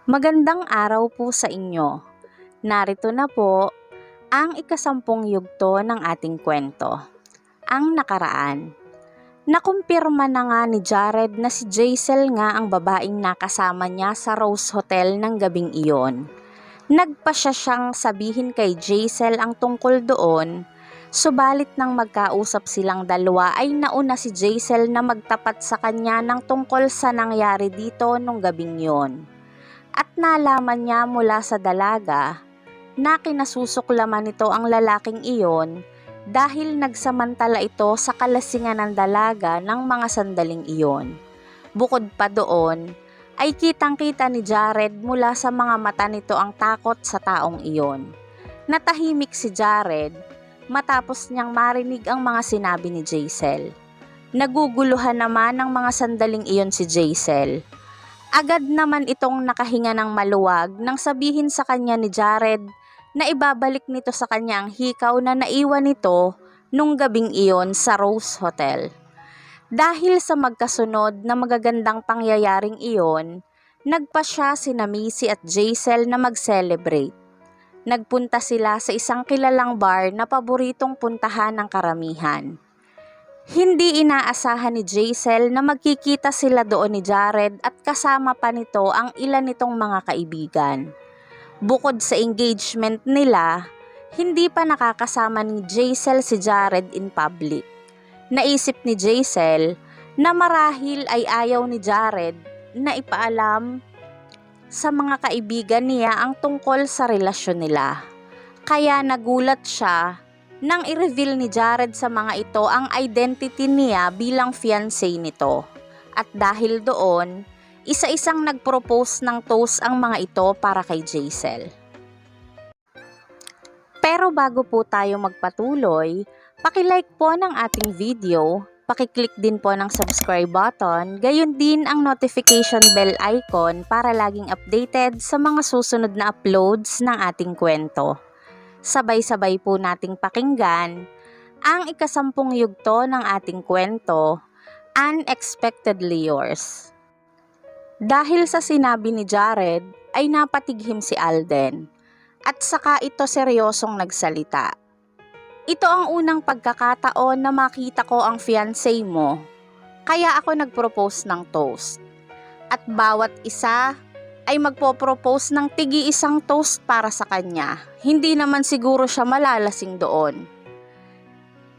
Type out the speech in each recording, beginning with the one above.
Magandang araw po sa inyo. Narito na po ang ikasampung yugto ng ating kwento, ang nakaraan. Nakumpirma na nga ni Jared na si Jaisel nga ang babaeng nakasama niya sa Rose Hotel ng gabing iyon. Nagpasya siyang sabihin kay Jaisel ang tungkol doon, subalit nang magkausap silang dalawa ay nauna si Jaisel na magtapat sa kanya ng tungkol sa nangyari dito nung gabing yon. At nalaman niya mula sa dalaga na kinasusuklaman nito ang lalaking iyon dahil nagsamantala ito sa kalasingan ng dalaga ng mga sandaling iyon. Bukod pa doon, ay kitang-kita ni Jared mula sa mga mata nito ang takot sa taong iyon. Natahimik si Jared matapos niyang marinig ang mga sinabi ni Jaisel. Naguguluhan naman ng mga sandaling iyon si Jaisel. Agad naman itong nakahinga ng maluwag nang sabihin sa kanya ni Jared na ibabalik nito sa kanya ang hikaw na naiwan nito nung gabing iyon sa Rose Hotel. Dahil sa magkasunod na magagandang pangyayaring iyon, nagpasya sina Missy at Jaisel na mag-celebrate. Nagpunta sila sa isang kilalang bar na paboritong puntahan ng karamihan. Hindi inaasahan ni Jaisel na magkikita sila doon ni Jared at kasama pa nito ang ilan nitong mga kaibigan. Bukod sa engagement nila, hindi pa nakakasama ni Jaisel si Jared in public. Naisip ni Jaisel na marahil ay ayaw ni Jared na ipaalam sa mga kaibigan niya ang tungkol sa relasyon nila. Kaya nagulat siya nang i-reveal ni Jared sa mga ito ang identity niya bilang fiancé nito. At dahil doon, isa-isang nag-propose ng toast ang mga ito para kay Jaisel. Pero bago po tayo magpatuloy, paki-like po ng ating video, paki-click din po ng subscribe button, gayon din ang notification bell icon para laging updated sa mga susunod na uploads ng ating kwento. Sabay-sabay po nating pakinggan ang ikasampung yugto ng ating kwento, Unexpectedly Yours. Dahil sa sinabi ni Jared ay napatighim si Alden at saka ito seryosong nagsalita. Ito ang unang pagkakataon na makita ko ang fiancé mo, kaya ako nagpropose ng toast. At bawat isa ay magpo-propose ng tigi-isang toast para sa kanya. Hindi naman siguro siya malalasing doon.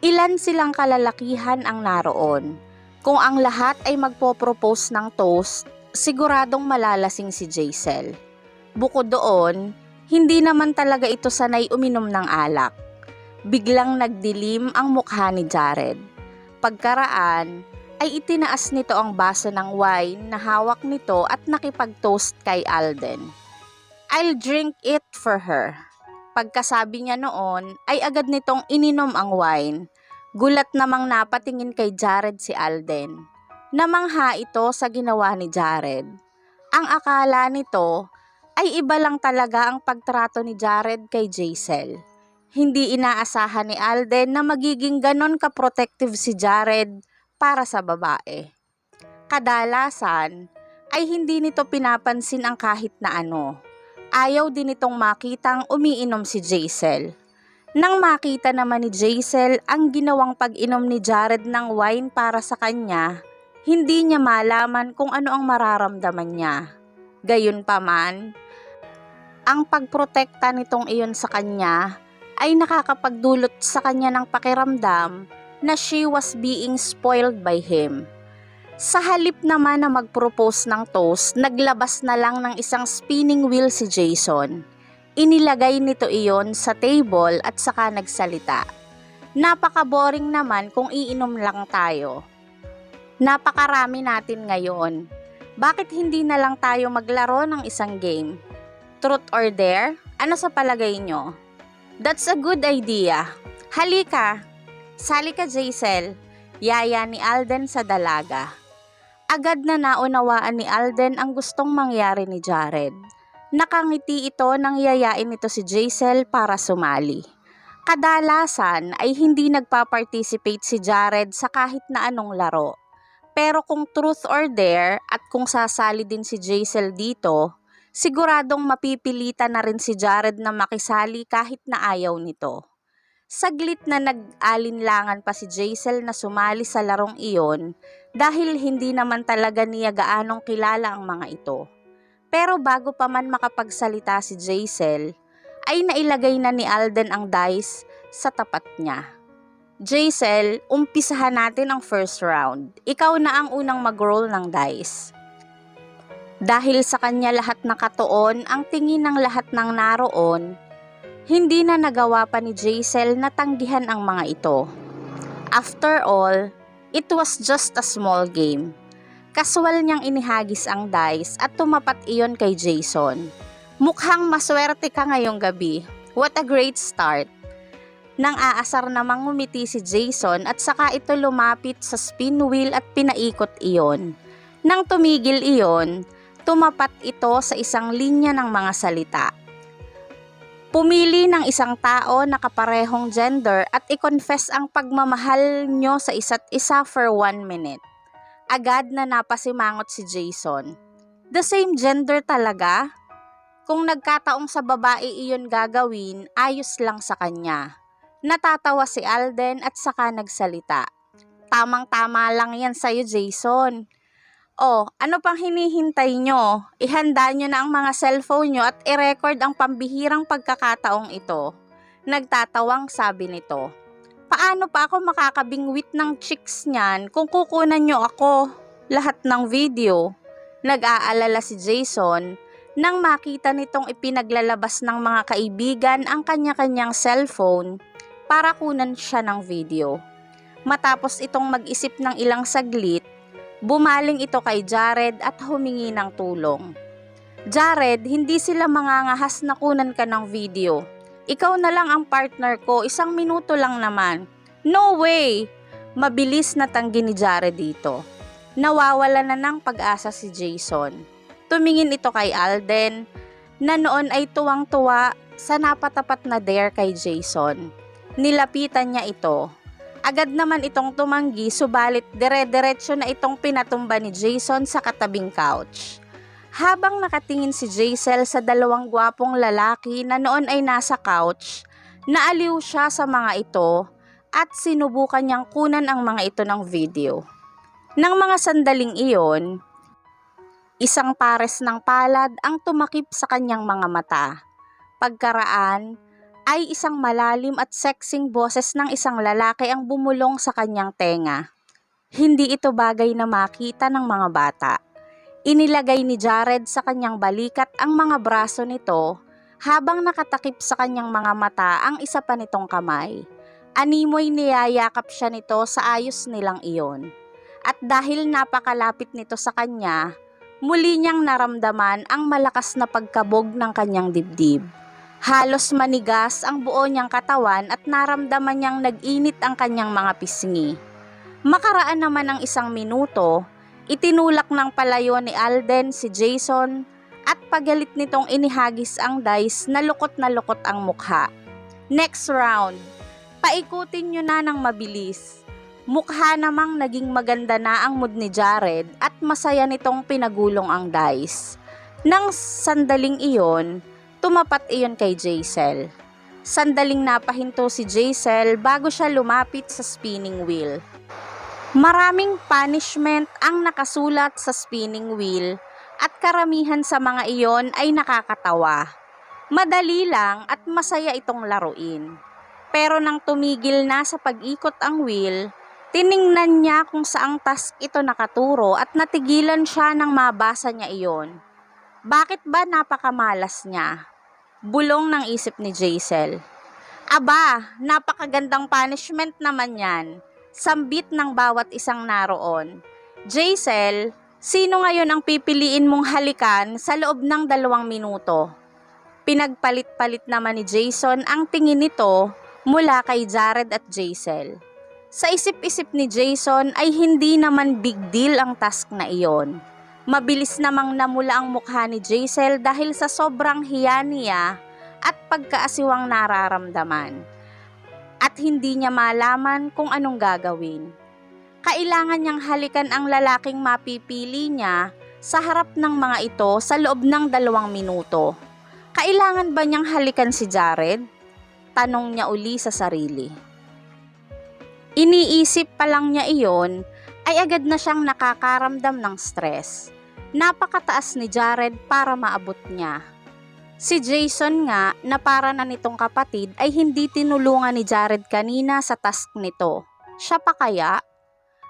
Ilan silang kalalakihan ang naroon. Kung ang lahat ay magpo-propose ng toast, siguradong malalasing si Jaisel. Bukod doon, hindi naman talaga ito sanay uminom ng alak. Biglang nagdilim ang mukha ni Jared. Pagkaraan, ay itinaas nito ang baso ng wine na hawak nito at nakipag-toast kay Alden. I'll drink it for her. Pagkasabi niya noon, ay agad nitong ininom ang wine. Gulat namang napatingin kay Jared si Alden. Namangha ito sa ginawa ni Jared. Ang akala nito ay iba lang talaga ang pagtrato ni Jared kay Jaisel. Hindi inaasahan ni Alden na magiging ganon ka-protective si Jared para sa babae. Kadalasan ay hindi nito pinapansin ang kahit na ano. Ayaw din itong makitang umiinom si Jaisel. Nang makita naman ni Jaisel ang ginawang pag-inom ni Jared ng wine para sa kanya, hindi niya malaman kung ano ang mararamdaman niya. Gayunpaman, ang pagprotekta nitong iyon sa kanya ay nakakapagdulot sa kanya ng pakiramdam na she was being spoiled by him. Sa halip naman na mag-propose ng toast, naglabas na lang ng isang spinning wheel si Jason. Inilagay nito iyon sa table at saka nagsalita. Napaka-boring naman kung iinom lang tayo. Napakarami natin ngayon. Bakit hindi na lang tayo maglaro ng isang game? Truth or dare? Ano sa palagay nyo? That's a good idea. Halika! Sali ka, Jaisel, yaya ni Alden sa dalaga. Agad na naunawaan ni Alden ang gustong mangyari ni Jared. Nakangiti ito nang yayain ito si Jaisel para sumali. Kadalasan ay hindi nagpa-participate si Jared sa kahit na anong laro. Pero kung truth or dare at kung sasali din si Jaisel dito, Siguradong mapipilitan na rin si Jared na makisali kahit na ayaw nito. Saglit na nag-alinlangan pa si Jaisel na sumali sa larong iyon dahil hindi naman talaga niya gaanong kilala ang mga ito. Pero bago pa man makapagsalita si Jaisel, ay nailagay na ni Alden ang dice sa tapat niya. Jaisel, umpisahan natin ang first round. Ikaw na ang unang mag-roll ng dice. Dahil sa kanya lahat nakatuon ang tingin ng lahat ng naroon, hindi na nagawa pa ni Jaisel na tanggihan ang mga ito. After all, it was just a small game. Kaswal niyang inihagis ang dice at tumapat iyon kay Jason. Mukhang maswerte ka ngayong gabi. What a great start. Nang aasar namang ngumiti si Jason at saka ito lumapit sa spin wheel at pinaikot iyon. Nang tumigil iyon, tumapat ito sa isang linya ng mga salita. Pumili ng isang tao na kaparehong gender at i-confess ang pagmamahal nyo sa isa't isa for 1 minute. Agad na napasimangot si Jason. The same gender talaga? Kung nagkataong sa babae iyon gagawin, ayos lang sa kanya. Natatawa si Alden at saka nagsalita. Tamang-tama lang yan sa'yo, Jason. Oh, ano pang hinihintay nyo? Ihanda nyo na ang mga cellphone nyo at i-record ang pambihirang pagkakataong ito. Nagtatawang sabi nito. Paano pa ako makakabingwit ng chicks niyan kung kukunan nyo ako lahat ng video? Nag-aalala si Jason nang makita nitong ipinaglalabas ng mga kaibigan ang kanya-kanyang cellphone para kunan siya ng video. Matapos itong mag-isip ng ilang saglit, bumaling ito kay Jared at humingi ng tulong. Jared, hindi sila mangangahas na kunan ka ng video. Ikaw na lang ang partner ko, 1 minuto lang naman. No way! Mabilis na tanggi ni Jared dito. Nawawala na ng pag-asa si Jason. Tumingin ito kay Alden, na noon ay tuwang-tuwa sa napatapat na dare kay Jason. Nilapitan niya ito. Agad naman itong tumanggi, subalit dire-diretso na itong pinatumba ni Jason sa katabing couch. Habang nakatingin si Jaisel sa 2 gwapong lalaki na noon ay nasa couch, naaliw siya sa mga ito at sinubukan niyang kunan ang mga ito ng video. Nang mga sandaling iyon, isang pares ng palad ang tumakip sa kanyang mga mata. Pagkaraan ay isang malalim at sexing boses ng isang lalaki ang bumulong sa kanyang tenga. Hindi ito bagay na makita ng mga bata. Inilagay ni Jared sa kanyang balikat ang mga braso nito habang nakatakip sa kanyang mga mata ang isa pa nitong kamay. Animoy niyayakap siya nito sa ayos nilang iyon. At dahil napakalapit nito sa kanya, muli niyang naramdaman ang malakas na pagkabog ng kanyang dibdib. Halos manigas ang buo niyang katawan at naramdaman niyang nag-init ang kanyang mga pisngi. Makaraan naman ng 1 minuto, itinulak ng palayo ni Alden si Jason at pagalit nitong inihagis ang dice na lukot ang mukha. Next round, paikutin nyo na ng mabilis. Mukha namang naging maganda na ang mood ni Jared at masaya nitong pinagulong ang dice. Nang sandaling iyon, tumapat iyon kay Jaisel. Sandaling napahinto si Jaisel bago siya lumapit sa spinning wheel. Maraming punishment ang nakasulat sa spinning wheel at karamihan sa mga iyon ay nakakatawa. Madali lang at masaya itong laruin. Pero nang tumigil na sa pag-ikot ang wheel, tiningnan niya kung saang task ito nakaturo at natigilan siya nang mabasa niya iyon. Bakit ba napakamalas niya? Bulong ng isip ni Jaisel. Aba, napakagandang punishment naman yan. Sambit ng bawat isang naroon. Jaisel, sino ngayon ang pipiliin mong halikan sa loob ng 2 minuto? Pinagpalit-palit naman ni Jason ang tingin nito mula kay Jared at Jaisel. Sa isip-isip ni Jason ay hindi naman big deal ang task na iyon. Mabilis namang namula ang mukha ni Jaisel dahil sa sobrang hiya niya at pagkaasiwang nararamdaman. At hindi niya malaman kung anong gagawin. Kailangan niyang halikan ang lalaking mapipili niya sa harap ng mga ito sa loob ng 2 minuto. Kailangan ba niyang halikan si Jared? Tanong niya uli sa sarili. Iniisip pa lang niya iyon ay agad na siyang nakakaramdam ng stress. Napakataas ni Jared para maabot niya. Si Jason nga na para na nitong kapatid ay hindi tinulungan ni Jared kanina sa task nito. Siya pa kaya?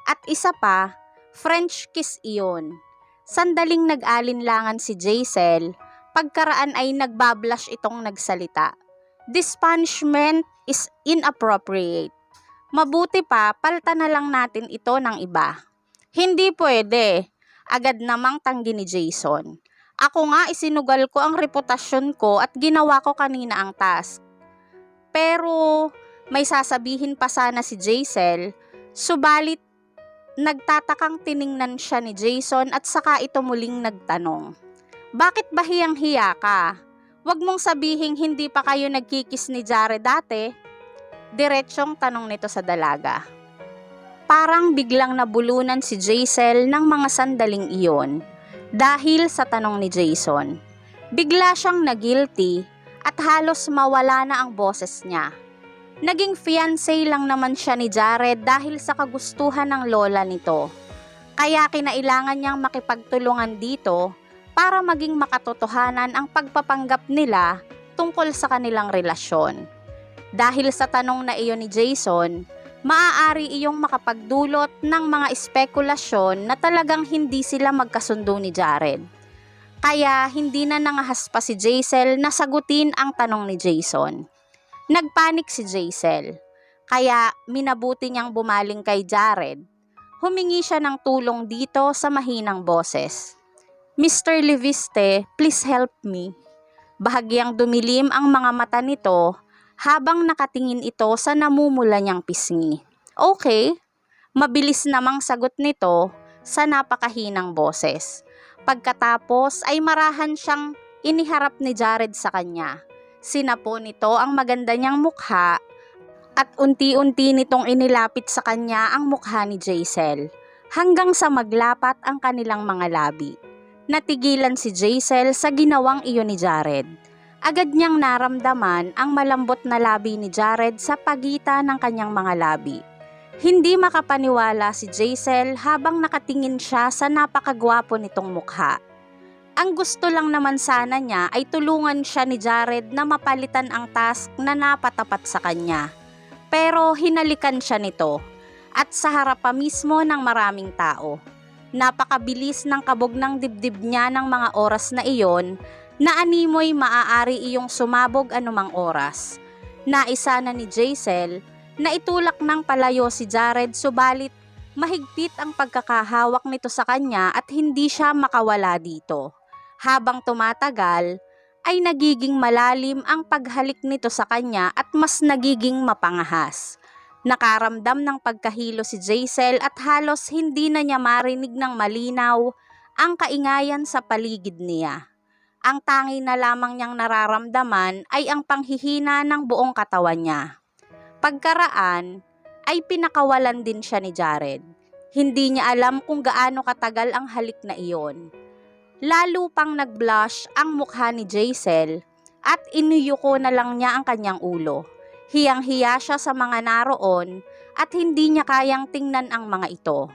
At isa pa, French kiss iyon. Sandaling nag-alinlangan si Jaisel, pagkaraan ay nagbablush itong nagsalita. This punishment is inappropriate. Mabuti pa, palta na lang natin ito ng iba. Hindi pwede. Agad namang tanggi ni Jason. Ako nga isinugal ko ang reputasyon ko at ginawa ko kanina ang task. Pero may sasabihin pa sana si Jaisel, subalit nagtatakang tiningnan siya ni Jason at saka ito muling nagtanong. Bakit ba hiyang-hiya ka? Huwag mong sabihing hindi pa kayo nagkikis ni Jared dati. Diretsyong tanong nito sa dalaga. Parang biglang nabulunan si Jaisel ng mga sandaling iyon. Dahil sa tanong ni Jason, bigla siyang nagilty at halos mawala na ang boses niya. Naging fiancé lang naman siya ni Jared dahil sa kagustuhan ng lola nito. Kaya kinailangan niyang makipagtulungan dito para maging makatotohanan ang pagpapanggap nila tungkol sa kanilang relasyon. Dahil sa tanong na iyon ni Jason, maaari iyong makapagdulot ng mga espekulasyon na talagang hindi sila magkasundo ni Jared. Kaya hindi na nangahas pa si Jaisel na sagutin ang tanong ni Jason. Nagpanik si Jaisel, kaya minabuti niyang bumaling kay Jared. Humingi siya ng tulong dito sa mahinang boses. Mr. Leviste, please help me. Bahagyang dumilim ang mga mata nito habang nakatingin ito sa namumula niyang pisngi. Okay, mabilis namang sagot nito sa napakahinang boses. Pagkatapos ay marahan siyang iniharap ni Jared sa kanya. Sinapo nito ang maganda niyang mukha at unti-unti nitong inilapit sa kanya ang mukha ni Jaisel hanggang sa maglapat ang kanilang mga labi. Natigilan si Jaisel sa ginawang iyon ni Jared. Agad niyang naramdaman ang malambot na labi ni Jared sa pagitan ng kanyang mga labi. Hindi makapaniwala si Jaisel habang nakatingin siya sa napakagwapo nitong mukha. Ang gusto lang naman sana niya ay tulungan siya ni Jared na mapalitan ang task na napatapat sa kanya. Pero hinalikan siya nito at sa harap pa mismo ng maraming tao. Napakabilis ng kabog ng dibdib niya ng mga oras na iyon na animoy maaari iyong sumabog anumang oras. Naisa na ni Jaisel na itulak ng palayo si Jared subalit mahigpit ang pagkakahawak nito sa kanya at hindi siya makawala dito. Habang tumatagal ay nagiging malalim ang paghalik nito sa kanya at mas nagiging mapangahas. Nakaramdam ng pagkahilo si Jaisel at halos hindi na niya marinig ng malinaw ang kaingayan sa paligid niya. Ang tangi na lamang niyang nararamdaman ay ang panghihina ng buong katawan niya. Pagkaraan ay pinakawalan din siya ni Jared. Hindi niya alam kung gaano katagal ang halik na iyon. Lalo pang nag-blush ang mukha ni Jaisel at inuyuko na lang niya ang kanyang ulo. Hiyang-hiya siya sa mga naroon at hindi niya kayang tingnan ang mga ito.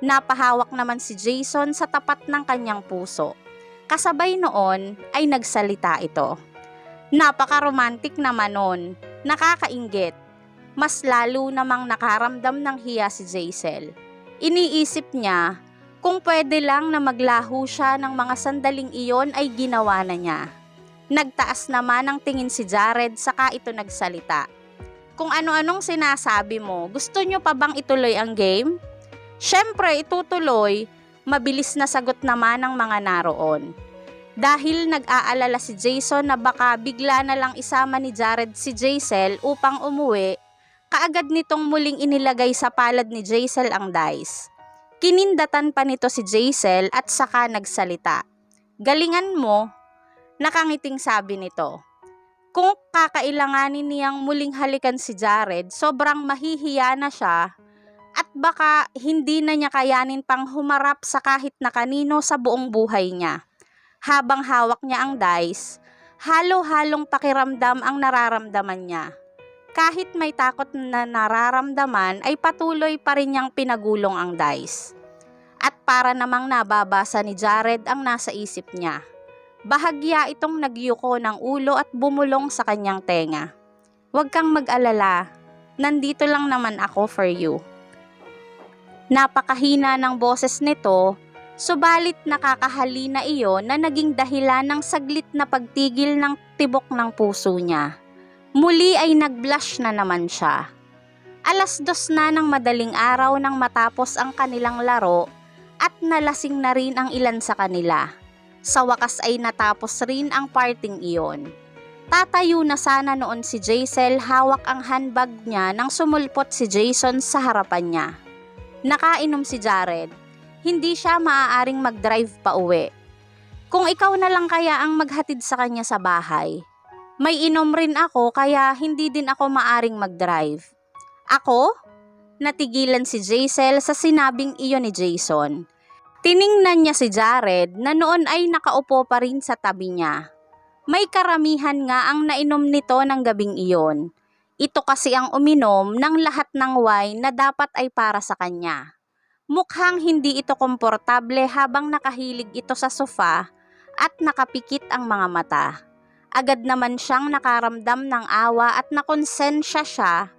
Napahawak naman si Jason sa tapat ng kanyang puso. Kasabay noon ay nagsalita ito. Napaka-romantic naman nun, nakakainggit. Mas lalo namang nakaramdam ng hiya si Jaisel. Iniisip niya kung pwede lang na maglaho siya ng mga sandaling iyon ay ginawa na niya. Nagtaas naman ang tingin si Jared saka ito nagsalita. Kung ano-anong sinasabi mo, gusto nyo pa bang ituloy ang game? Syempre itutuloy. Mabilis na sagot naman ng mga naroon. Dahil nag-aalala si Jason na baka bigla na lang isama ni Jared si Jaisel upang umuwi, kaagad nitong muling inilagay sa palad ni Jaisel ang dice. Kinindatan pa nito si Jaisel at saka nagsalita. Galingan mo, nakangiting sabi nito. Kung kakailanganin niyang muling halikan si Jared, sobrang mahihiya na siya At baka hindi na niya kayanin pang humarap sa kahit na kanino sa buong buhay niya. Habang hawak niya ang dice, halo-halong pakiramdam ang nararamdaman niya. Kahit may takot na nararamdaman ay patuloy pa rin niyang pinagulong ang dice. At para namang nababasa ni Jared ang nasa isip niya. Bahagya itong nagyuko ng ulo at bumulong sa kanyang tenga. Huwag kang mag-alala, nandito lang naman ako for you. Napakahina ng boses nito, subalit nakakahalina iyon na naging dahilan ng saglit na pagtigil ng tibok ng puso niya. Muli ay nag-blush na naman siya. 2:00 na ng madaling araw nang matapos ang kanilang laro at nalasing na rin ang ilan sa kanila. Sa wakas ay natapos rin ang parting iyon. Tatayo na sana noon si Jaisel, hawak ang handbag niya nang sumulpot si Jason sa harapan niya. Nakainom si Jared. Hindi siya maaaring mag-drive pa uwi. Kung ikaw na lang kaya ang maghatid sa kanya sa bahay. May inom rin ako kaya hindi din ako maaring mag-drive. Ako? Natigilan si Jaisel sa sinabing iyon ni Jason. Tiningnan niya si Jared na noon ay nakaupo pa rin sa tabi niya. May karamihan nga ang nainom nito ng gabing iyon. Ito kasi ang uminom ng lahat ng wine na dapat ay para sa kanya. Mukhang hindi ito komportable habang nakahilig ito sa sofa at nakapikit ang mga mata. Agad naman siyang nakaramdam ng awa at nakonsensya siya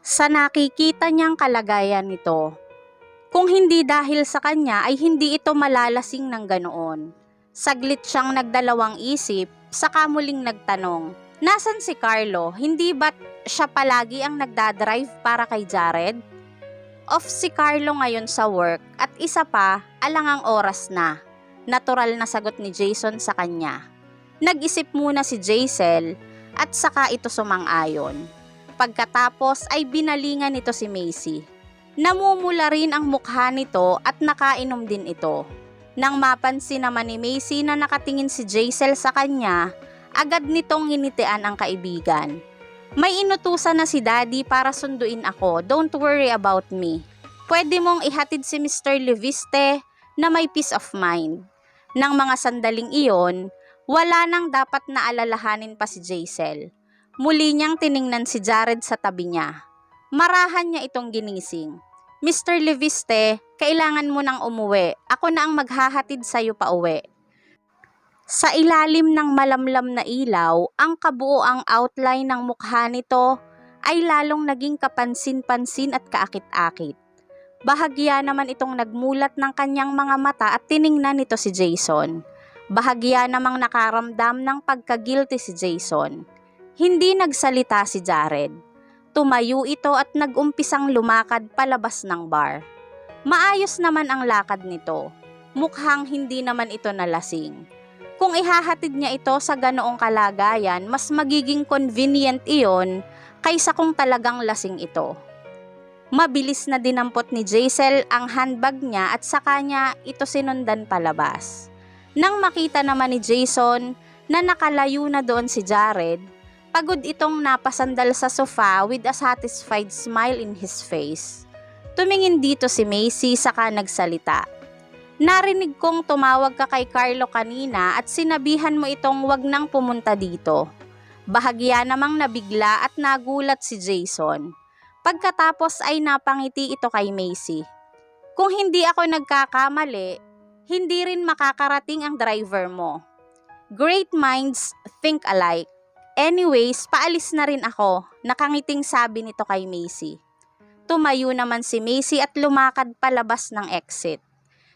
sa nakikita niyang kalagayan nito. Kung hindi dahil sa kanya ay hindi ito malalasing ng ganoon. Saglit siyang nagdalawang isip, saka muling nagtanong, nasan si Carlo? Hindi ba't siya palagi ang nagdadrive para kay Jared? Off si Carlo ngayon sa work at isa pa, alangang oras na. Natural na sagot ni Jason sa kanya. Nag-isip muna si Jaisel at saka ito sumang-ayon. Pagkatapos ay binalingan nito si Macy. Namumula rin ang mukha nito at nakainom din ito. Nang mapansin naman ni Macy na nakatingin si Jaisel sa kanya, agad nitong nginitian ang kaibigan. May inutusan na si Daddy para sunduin ako, don't worry about me. Pwede mong ihatid si Mr. Leviste na may peace of mind. Nang mga sandaling iyon, wala nang dapat na alalahanin pa si Jaisel. Muli niyang tiningnan si Jared sa tabi niya. Marahan niya itong ginising. Mr. Leviste, kailangan mo nang umuwi. Ako na ang maghahatid sa'yo pa uwi. Sa ilalim ng malamlam na ilaw, ang kabuoang outline ng mukha nito ay lalong naging kapansin-pansin at kaakit-akit. Bahagya naman itong nagmulat ng kanyang mga mata at tiningnan nito si Jason. Bahagya namang nakaramdam ng pagka-guilty si Jason. Hindi nagsalita si Jared. Tumayo ito at nag-umpisang lumakad palabas ng bar. Maayos naman ang lakad nito. Mukhang hindi naman ito nalasing. Kung ihahatid niya ito sa ganoong kalagayan, mas magiging convenient iyon kaysa kung talagang lasing ito. Mabilis na dinampot ni Jaisel ang handbag niya at saka niya ito sinundan palabas. Nang makita naman ni Jason na nakalayo na doon si Jared, pagod itong napasandal sa sofa with a satisfied smile in his face. Tumingin dito si Macy saka nagsalita. Narinig kong tumawag ka kay Carlo kanina at sinabihan mo itong wag nang pumunta dito. Bahagya namang nabigla at nagulat si Jason. Pagkatapos ay napangiti ito kay Macy. Kung hindi ako nagkakamali, hindi rin makakarating ang driver mo. Great minds think alike. Anyways, paalis na rin ako, nakangiting sabi nito kay Macy. Tumayo naman si Macy at lumakad palabas ng exit.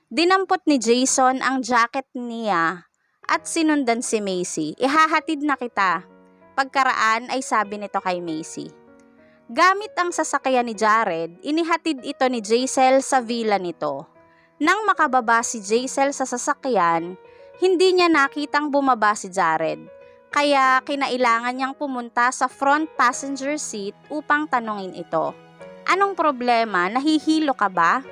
Dinampot ni Jason ang jacket niya at sinundan si Macy. Ihahatid na kita. Pagkaraan ay sabi nito kay Macy. Gamit ang sasakyan ni Jared, inihatid ito ni Jaisel sa villa nito. Nang makababa si Jaisel sa sasakyan, hindi niya nakitang bumaba si Jared. Kaya kinailangan niyang pumunta sa front passenger seat upang tanungin ito. Anong problema? Nahihilo ka ba?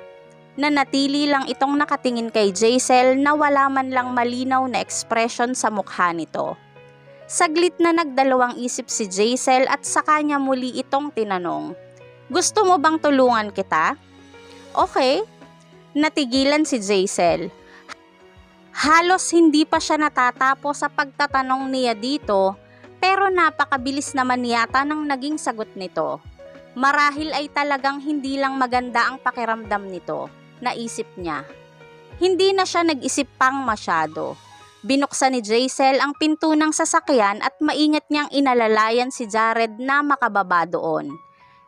Nanatili lang itong nakatingin kay Jaisel na wala man lang malinaw na ekspresyon sa mukha nito. Saglit na nagdalawang isip si Jaisel at saka niya muli itong tinanong. Gusto mo bang tulungan kita? Okay. Natigilan si Jaisel. Halos hindi pa siya natatapos sa pagtatanong niya dito, pero napakabilis naman yata ng naging sagot nito. Marahil ay talagang hindi lang maganda ang pakiramdam nito, naisip niya. Hindi na siya nag-isip pang masyado. Binuksan ni Jaisel ang pinto ng sasakyan at maingat niyang inalalayan si Jared na makababa doon.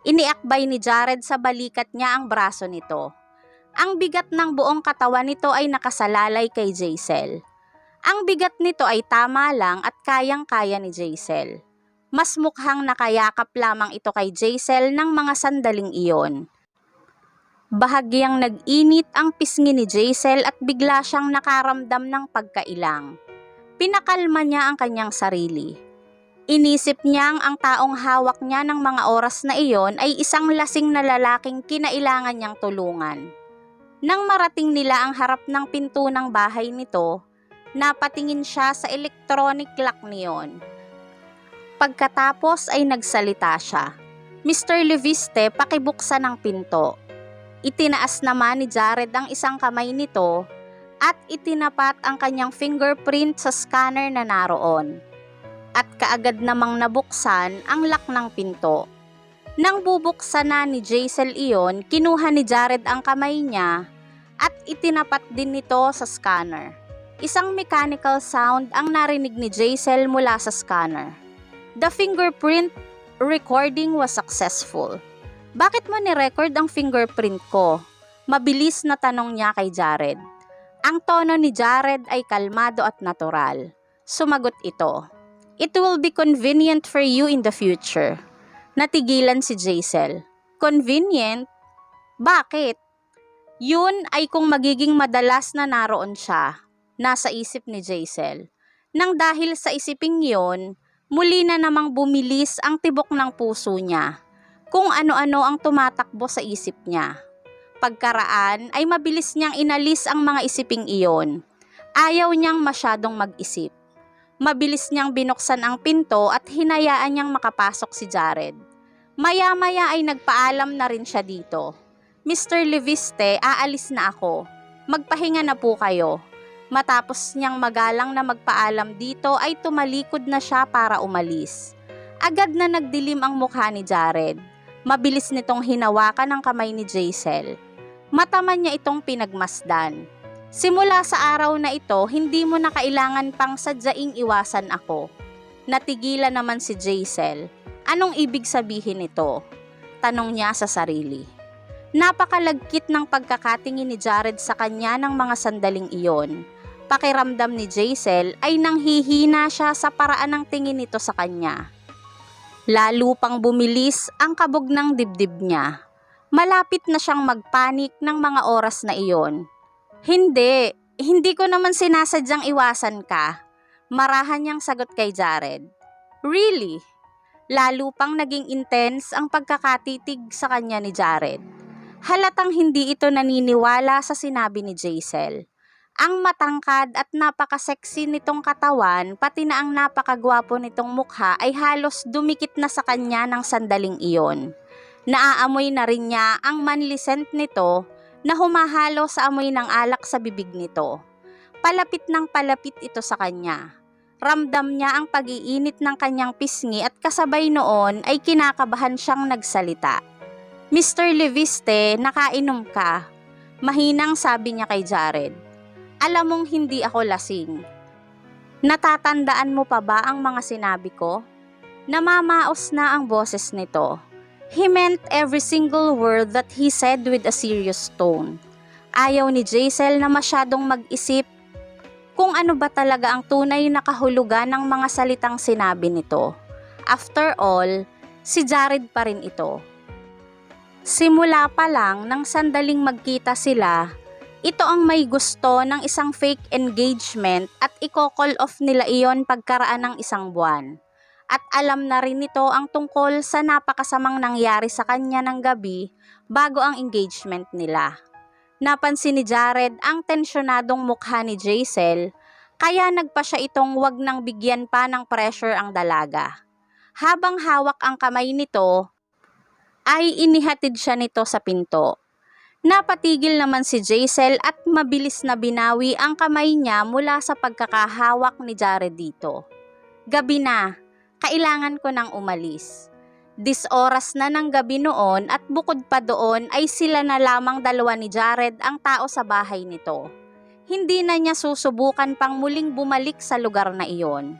Iniakbay ni Jared sa balikat niya ang braso nito. Ang bigat ng buong katawan nito ay nakasalalay kay Jaisel. Ang bigat nito ay tama lang at kayang-kaya ni Jaisel. Mas mukhang nakayakap lamang ito kay Jaisel ng mga sandaling iyon. Bahagyang nag-init ang pisngi ni Jaisel at bigla siyang nakaramdam ng pagkailang. Pinakalma niya ang kanyang sarili. Inisip niyang ang taong hawak niya ng mga oras na iyon ay isang lasing na lalaking kinailangan niyang tulungan. Nang marating nila ang harap ng pinto ng bahay nito, napatingin siya sa electronic lock niyon. Pagkatapos ay nagsalita siya. Mr. Leviste, pakibuksan ang pinto. Itinaas naman ni Jared ang isang kamay nito at itinapat ang kanyang fingerprint sa scanner na naroon. At kaagad namang nabuksan ang lock ng pinto. Nang bubuksan na ni Jaisel iyon, kinuha ni Jared ang kamay niya at itinapat din nito sa scanner. Isang mechanical sound ang narinig ni Jaisel mula sa scanner. The fingerprint recording was successful. Bakit mo ni-record ang fingerprint ko? Mabilis na tanong niya kay Jared. Ang tono ni Jared ay kalmado at natural. Sumagot ito. It will be convenient for you in the future. Natigilan si Jaisel. Convenient? Bakit? Yun ay kung magiging madalas na naroon siya. Nasa isip ni Jaisel. Nang dahil sa isiping yun, muli na namang bumilis ang tibok ng puso niya. Kung ano-ano ang tumatakbo sa isip niya. Pagkaraan ay mabilis niyang inalis ang mga isiping iyon. Ayaw niyang masyadong mag-isip. Mabilis niyang binuksan ang pinto at hinayaan niyang makapasok si Jared. Maya-maya ay nagpaalam na rin siya dito. Mr. Leviste, aalis na ako. Magpahinga na po kayo. Matapos niyang magalang na magpaalam dito ay tumalikod na siya para umalis. Agad na nagdilim ang mukha ni Jared. Mabilis nitong hinawakan ang kamay ni Jaisel. Mata man niya itong pinagmasdan. Simula sa araw na ito, hindi mo na kailangan pang sadyaing iwasan ako. Natigilan naman si Jaisel. Anong ibig sabihin nito? Tanong niya sa sarili. Napakalagkit ng pagkakatingin ni Jared sa kanya ng mga sandaling iyon. Pakiramdam ni Jaisel ay nanghihina siya sa paraan ng tingin nito sa kanya. Lalo pang bumilis ang kabog ng dibdib niya. Malapit na siyang magpanik ng mga oras na iyon. Hindi ko naman sinasadyang iwasan ka. Marahan niyang sagot kay Jared. Really? Lalo pang naging intense ang pagkakatitig sa kanya ni Jared. Halatang hindi ito naniniwala sa sinabi ni Jaisel. Ang matangkad at napaka-sexy nitong katawan, pati na ang napakagwapo nitong mukha ay halos dumikit na sa kanya ng sandaling iyon. Naaamoy na rin niya ang manly scent nito na humahalo sa amoy ng alak sa bibig nito. Palapit ng palapit ito sa kanya. Ramdam niya ang pag-iinit ng kanyang pisngi at kasabay noon ay kinakabahan siyang nagsalita. Mr. Leviste, nakainom ka. Mahinang sabi niya kay Jared. Alam mong hindi ako lasing. Natatandaan mo pa ba ang mga sinabi ko? Namamaos na ang boses nito. He meant every single word that he said with a serious tone. Ayaw ni Jaisel na masyadong mag-isip kung ano ba talaga ang tunay na kahulugan ng mga salitang sinabi nito. After all, si Jared pa rin ito. Simula pa lang nang sandaling magkita sila, ito ang may gusto ng isang fake engagement at i-call off nila iyon pagkaraan ng isang buwan. At alam na rin nito ang tungkol sa napakasamang nangyari sa kanya ng gabi bago ang engagement nila. Napansin ni Jared ang tensyonadong mukha ni Jaisel, kaya nagpa siya itong wag nang bigyan pa ng pressure ang dalaga. Habang hawak ang kamay nito, ay inihatid siya nito sa pinto. Napatigil naman si Jaisel at mabilis na binawi ang kamay niya mula sa pagkakahawak ni Jared dito. Gabi na, kailangan ko nang umalis. Oras na ng gabi noon at bukod pa doon ay sila na lamang dalawa ni Jared ang tao sa bahay nito. Hindi na niya susubukan pang muling bumalik sa lugar na iyon.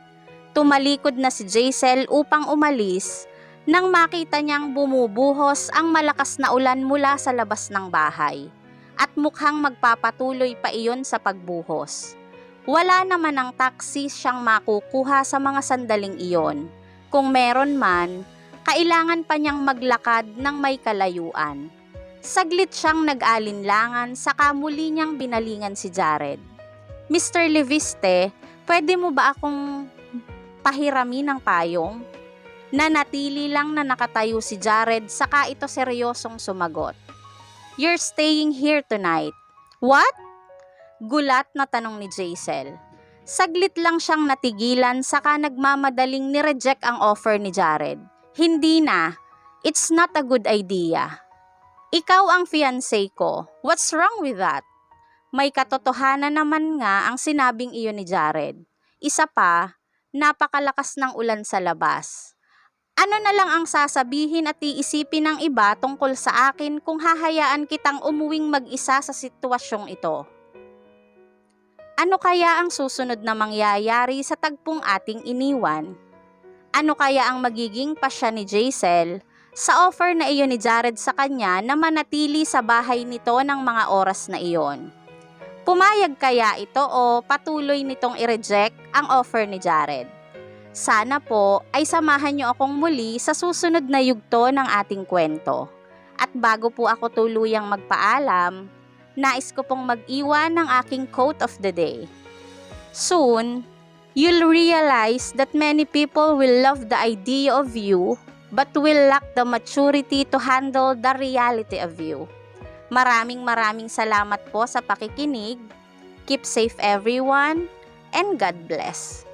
Tumalikod na si Jaisel upang umalis nang makita niyang bumubuhos ang malakas na ulan mula sa labas ng bahay at mukhang magpapatuloy pa iyon sa pagbuhos. Wala naman ang taxi siyang makukuha sa mga sandaling iyon. Kung meron man, kailangan pa niyang maglakad ng may kalayuan. Saglit siyang nag-alinlangan saka muli niyang binalingan si Jared. Mr. Leviste, pwede mo ba akong pahirami ng payong? Nanatili lang na nakatayo si Jared saka ito seryosong sumagot. You're staying here tonight. What? Gulat na tanong ni Jaisel. Saglit lang siyang natigilan saka nagmamadaling ni-reject ang offer ni Jared. Hindi na. It's not a good idea. Ikaw ang fiancé ko. What's wrong with that? May katotohanan naman nga ang sinabing iyon ni Jared. Isa pa, napakalakas ng ulan sa labas. Ano na lang ang sasabihin at iisipin ng iba tungkol sa akin kung hahayaan kitang umuwing mag-isa sa sitwasyong ito? Ano kaya ang susunod na mangyayari sa tagpong ating iniwan? Ano kaya ang magiging pasya ni Jaisel sa offer na iyon ni Jared sa kanya na manatili sa bahay nito ng mga oras na iyon? Pumayag kaya ito o patuloy nitong i-reject ang offer ni Jared? Sana po ay samahan niyo akong muli sa susunod na yugto ng ating kwento. At bago po ako tuluyang magpaalam, nais ko pong mag-iwan ng aking quote of the day. Soon, you'll realize that many people will love the idea of you but will lack the maturity to handle the reality of you. Maraming salamat po sa pakikinig. Keep safe everyone and God bless.